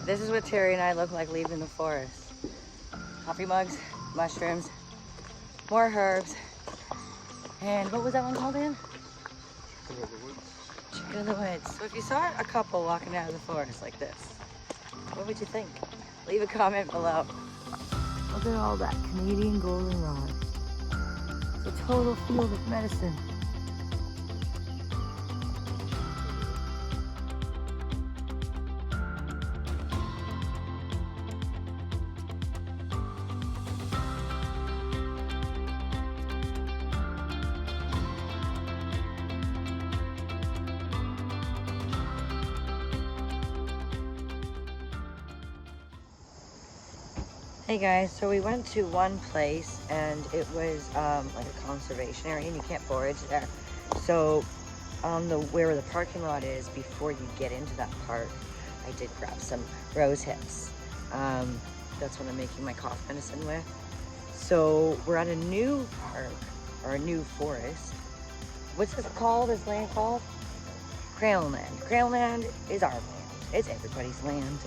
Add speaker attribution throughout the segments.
Speaker 1: This is what Terry and I look like leaving the forest. Coffee mugs, mushrooms, more herbs, and what was that one called again?
Speaker 2: Chicken of the woods.
Speaker 1: Chicken of the woods. So if you saw a couple walking out of the forest like this, what would you think? Leave a comment below. Look at all that Canadian goldenrod. It's a total field of medicine. Hey guys, so we went to one place and it was like a conservation area and you can't forage there. So on where the parking lot is, before you get into that park, I did grab some rose hips. That's what I'm making my cough medicine with. So we're at a new park, or a new forest. What's this called, this land called? Crown land. Crown land is our land. It's everybody's land.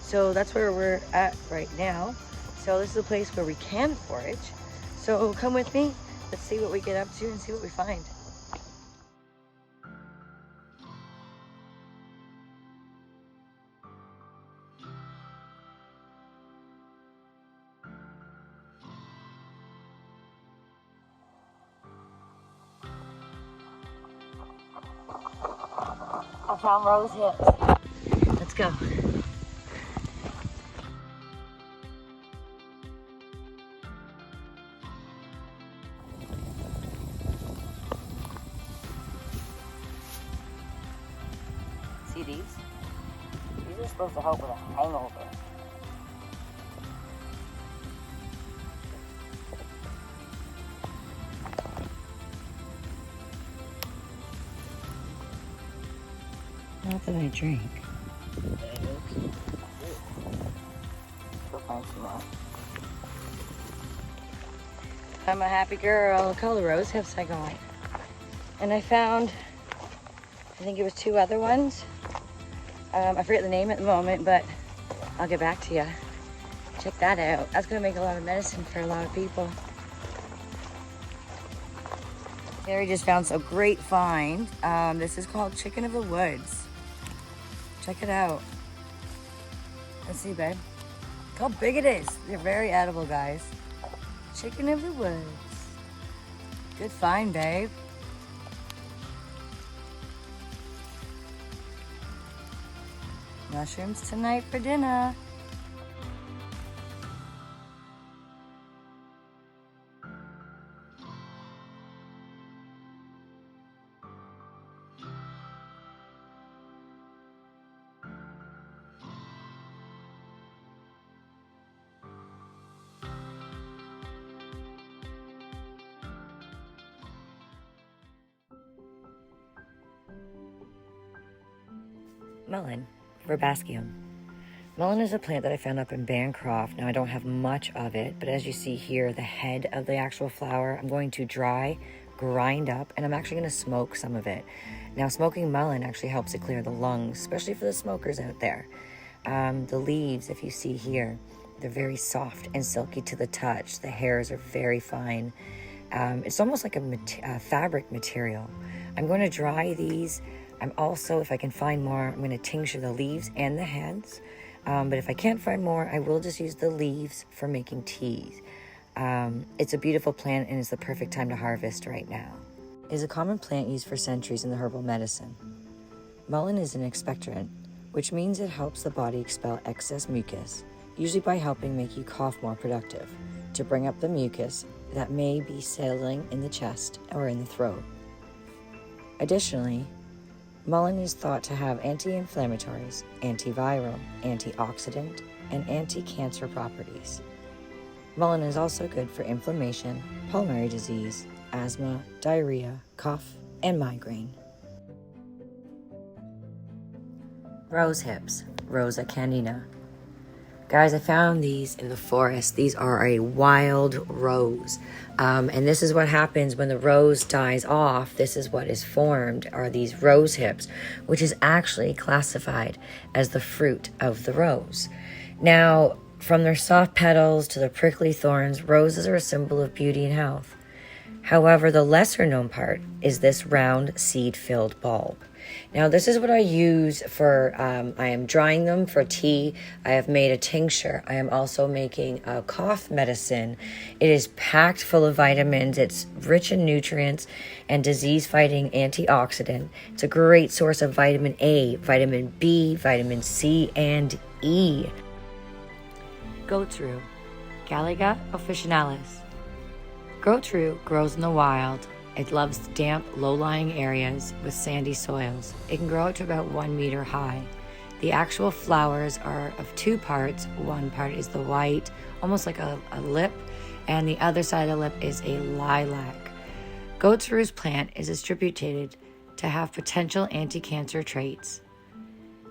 Speaker 1: So that's where we're at right now. So this is a place where we can forage. So come with me. Let's see what we get up to and see what we find. I found rose hips. Let's go. See these? These are supposed to help with a hangover. Not that I drink. Go find some more. I'm a happy girl. Look all the rose hips I got. And I found, I think it was 2 other ones. I forget the name at the moment, but I'll get back to you. Check that out. That's gonna make a lot of medicine for a lot of people. Terry just found a great find. This is called Chicken of the Woods. Check it out. Let's see, babe. Look how big it is. They're very edible, guys. Chicken of the Woods. Good find, babe. Mushrooms tonight for dinner. Melon, verbascium. Melon is a plant that I found up in Bancroft. Now I don't have much of it, but as you see here, the head of the actual flower, I'm going to dry, grind up, and I'm actually going to smoke some of it. Now smoking melon actually helps to clear the lungs, especially for the smokers out there. The leaves, if you see here, they're very soft and silky to the touch. The hairs are very fine. It's almost like a fabric material. I'm going to dry these. I'm also, if I can find more, I'm going to tincture the leaves and the heads. But if I can't find more, I will just use the leaves for making teas. It's a beautiful plant and it's the perfect time to harvest right now. It is a common plant used for centuries in the herbal medicine. Melon is an expectorant, which means it helps the body expel excess mucus, usually by helping make you cough more productive, to bring up the mucus that may be settling in the chest or in the throat. Additionally, melon is thought to have anti-inflammatories, antiviral, antioxidant, and anti-cancer properties. Melon is also good for inflammation, pulmonary disease, asthma, diarrhea, cough, and migraine. Rose hips, Rosa candida. Guys, I found these in the forest. These are a wild rose. And this is what happens when the rose dies off. This is what is formed, are these rose hips, which is actually classified as the fruit of the rose. Now, from their soft petals to the prickly thorns, roses are a symbol of beauty and health. However, the lesser known part is this round seed-filled bulb. Now, this is what I use for, I am drying them for tea. I have made a tincture. I am also making a cough medicine. It is packed full of vitamins. It's rich in nutrients and disease-fighting antioxidant. It's a great source of vitamin A, vitamin B, vitamin C, and E. Goat's rue, Galaga officinalis. Goat's rue grows in the wild. It loves damp, low-lying areas with sandy soils. It can grow to about 1 meter high. The actual flowers are of two parts. One part is the white, almost like a lip, and the other side of the lip is a lilac. Goat's rue's plant is distributed to have potential anti-cancer traits.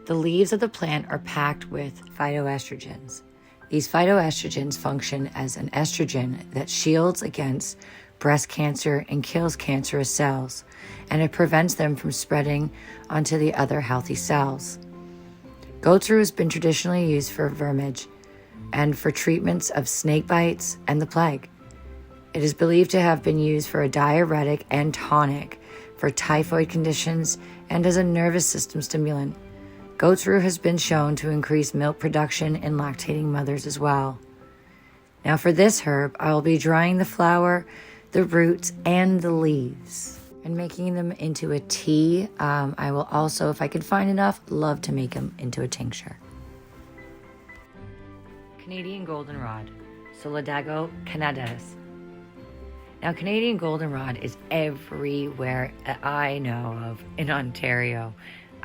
Speaker 1: The leaves of the plant are packed with phytoestrogens. These phytoestrogens function as an estrogen that shields against breast cancer and kills cancerous cells, and it prevents them from spreading onto the other healthy cells. Goat's rue has been traditionally used for vermage and for treatments of snake bites and the plague. It is believed to have been used for a diuretic and tonic for typhoid conditions and as a nervous system stimulant. Goat's rue has been shown to increase milk production in lactating mothers as well. Now for this herb, I will be drying the flower, the roots, and the leaves and making them into a tea. I will also, if I can find enough, love to make them into a tincture. Canadian Goldenrod, Solidago canadensis. Now, Canadian Goldenrod is everywhere that I know of in Ontario.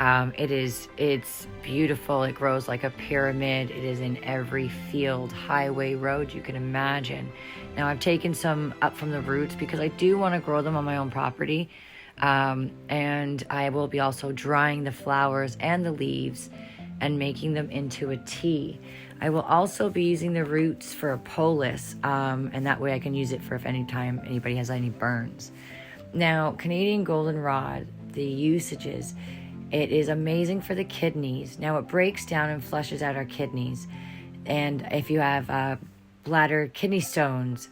Speaker 1: It's beautiful. It grows like a pyramid. It is in every field, highway, road you can imagine. Now, I've taken some up from the roots because I do want to grow them on my own property. And I will be also drying the flowers and the leaves and making them into a tea. I will also be using the roots for a poultice, and that way I can use it for if anytime anybody has any burns. Now, Canadian Goldenrod, the usages, it is amazing for the kidneys. Now, it breaks down and flushes out our kidneys. And if you have bladder kidney stones,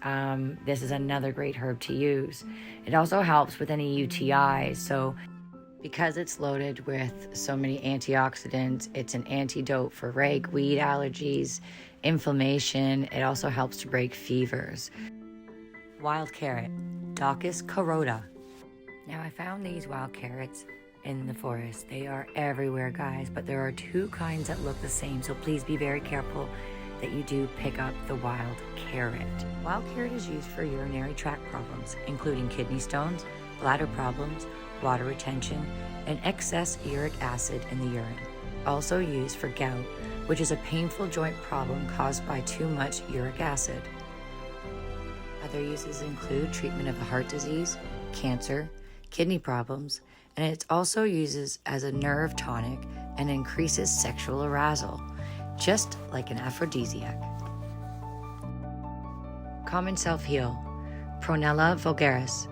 Speaker 1: this is another great herb to use. It also helps with any UTIs. So because it's loaded with so many antioxidants, it's an antidote for ragweed allergies, inflammation. It also helps to break fevers. Wild carrot, Daucus carota. Now, I found these wild carrots in the forest. They are everywhere, guys, but there are two kinds that look the same, so please be very careful that you do pick up the wild carrot. Wild carrot is used for urinary tract problems, including kidney stones, bladder problems, water retention, and excess uric acid in the urine. Also used for gout, which is a painful joint problem caused by too much uric acid. Other uses include treatment of the heart disease, cancer, kidney problems, and it also uses as a nerve tonic and increases sexual arousal, just like an aphrodisiac. Common self-heal, Prunella vulgaris.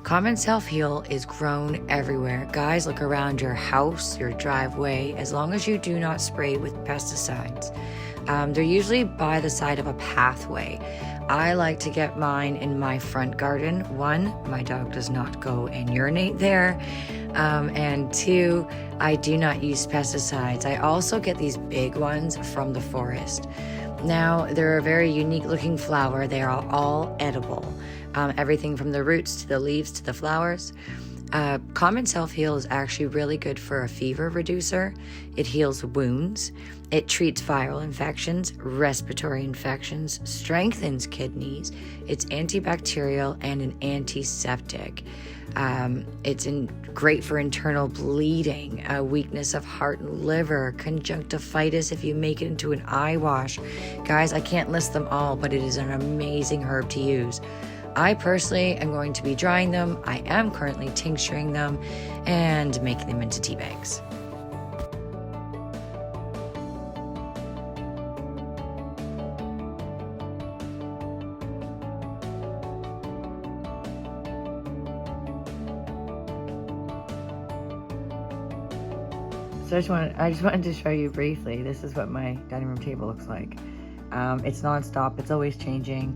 Speaker 1: Common self-heal is grown everywhere. Guys, look around your house, your driveway, as long as you do not spray with pesticides. They're usually by the side of a pathway. I like to get mine in my front garden. One, my dog does not go and urinate there. And two, I do not use pesticides. I also get these big ones from the forest. Now, they're a very unique looking flower. They are all edible. Everything from the roots to the leaves to the flowers. Common self-heal is actually really good for a fever reducer. It heals wounds. It treats viral infections, respiratory infections, strengthens kidneys. It's antibacterial and an antiseptic. It's great for internal bleeding, weakness of heart and liver, conjunctivitis if you make it into an eye wash. Guys, I can't list them all, but it is an amazing herb to use. I personally am going to be drying them. I am currently tincturing them and making them into tea bags. So I just wanted to show you briefly. This is what my dining room table looks like. It's non-stop. It's always changing.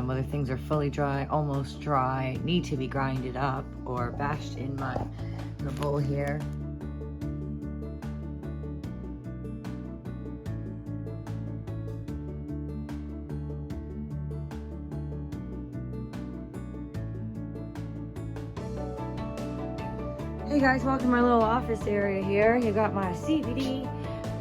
Speaker 1: Whether things are fully dry, almost dry, need to be grinded up, or bashed in the bowl here. Hey guys, welcome to my little office area here. You got my CBD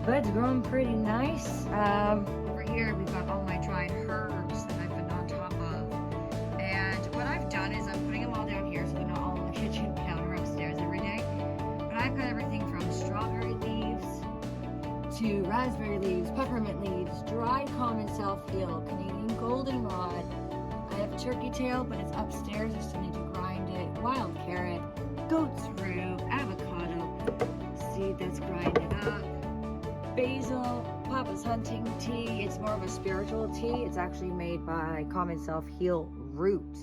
Speaker 1: buds growing pretty nice. Over here we've got all my dried herbs that I've been on top of. And what I've done is I'm putting them all down here so they're not all on the kitchen counter upstairs every day. But I've got everything from strawberry leaves to raspberry leaves, peppermint leaves, dried common self-heal, Canadian goldenrod. I have turkey tail, but it's upstairs. I still need to grind it. Wild carrot, goat's root, avocado seed that's grinded up, basil, Papa's hunting tea. It's more of a spiritual tea. It's actually made by common self-heal root.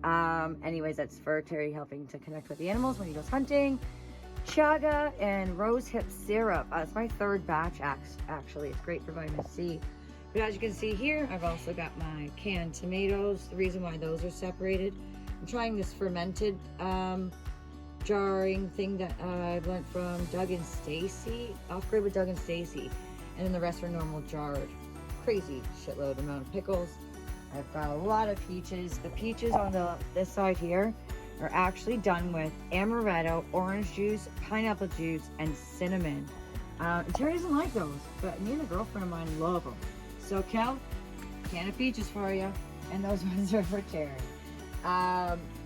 Speaker 1: Anyways, that's for Terry helping to connect with the animals when he goes hunting. Chaga and rosehip syrup. It's my third batch actually. It's great for vitamin C. But as you can see here, I've also got my canned tomatoes. The reason why those are separated, I'm trying this fermented jarring thing that I've learned from Doug and Stacy, off-grid with Doug and Stacy, and then the rest are normal jarred. Crazy shitload amount of pickles. I've got a lot of peaches. The peaches on this side here are actually done with amaretto, orange juice, pineapple juice, and cinnamon. And Terry doesn't like those, but me and a girlfriend of mine love them. So Kel, can of peaches for you, and those ones are for Terry.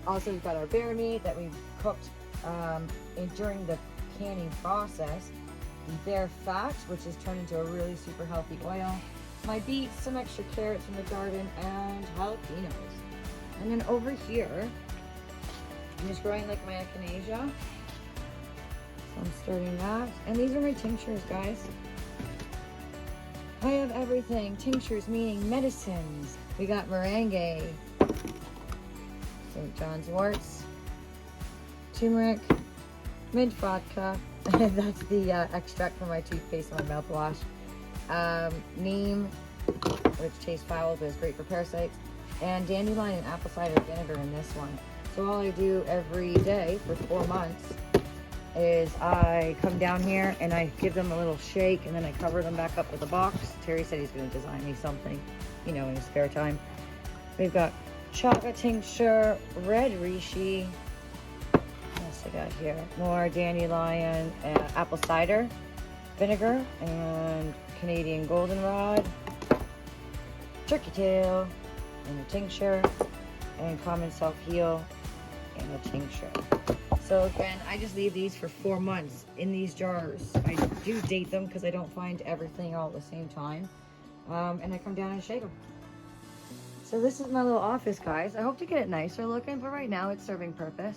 Speaker 1: Also, we've got our bear meat that we've cooked during the canning process. The bear fat, which is turned into a really super healthy oil. My beets, some extra carrots from the garden, and jalapenos. And then over here, I'm just growing like my echinacea. So I'm starting that. And these are my tinctures, guys. I have everything. Tinctures meaning medicines. We got meringue, St. John's worts, turmeric, mint vodka. That's the extract from my toothpaste and my mouthwash. Neem, which tastes foul but is great for parasites, and dandelion and apple cider vinegar in this one. So all I do every day for 4 months is I come down here and I give them a little shake, and then I cover them back up with a box. Terry said he's going to design me something, you know, in his spare time. We've got chaga tincture, red reishi. What else I got here? More dandelion and apple cider vinegar, and Canadian goldenrod, turkey tail, and a tincture, and common self-heal, and a tincture. So again, I just leave these for 4 months in these jars. I do date them because I don't find everything all at the same time. And I come down and shake them. So this is my little office, guys. I hope to get it nicer looking, but right now it's serving purpose.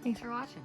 Speaker 1: Thanks for watching.